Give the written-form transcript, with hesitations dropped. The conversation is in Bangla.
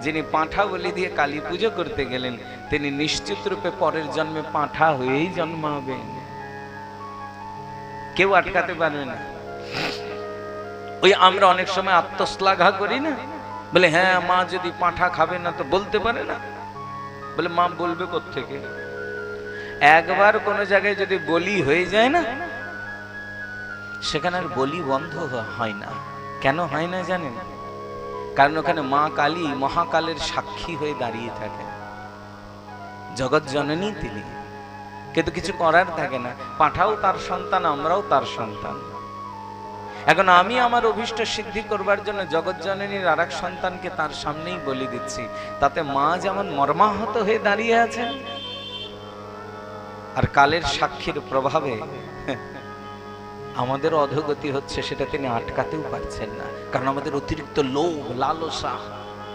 যিনি পাঁঠা বলি দিয়ে কালী পুজো করতে গেলেন, তিনি নিশ্চিত রূপে পরের জন্মে পাঁঠা হয়েই জন্মাবেন, কেউ আটকাতে পারবে না। ওই আমরা অনেক সময় আত্মশ্লাঘা করি না, বলে হ্যাঁ মা যদি পাঁঠা খাবে না তো বলতে পারে না। বলে মা বলবে কোত্থেকে? একবার কোন জায়গায় যদি বলি হয়ে যায় না, সেখানে আর বলি বন্ধ হয় না। কেন হয় না জানেন? কারণ ওখানে মা কালী মহাকালের সাক্ষী হয়ে দাঁড়িয়ে থাকে, জগৎ জননী তিনি, কিন্তু কিছু করার থাকে না। পাঁঠাও তার সন্তান, আমরাও তার সন্তান। এখন আমি আমার অভীষ্ট সিদ্ধি করবার জন্য জগৎ জননীর আর এক সন্তানকে তার সামনেই বলি দিচ্ছি, তাতে মা যেমন মর্মাহত হয়ে দাঁড়িয়ে আছেন, আর কালের সাক্ষীর প্রভাবে আমাদের অধোগতি হচ্ছে, সেটা তিনি আটকাতেও পারছেন না। কারণ আমাদের অতিরিক্ত লোভ লালসা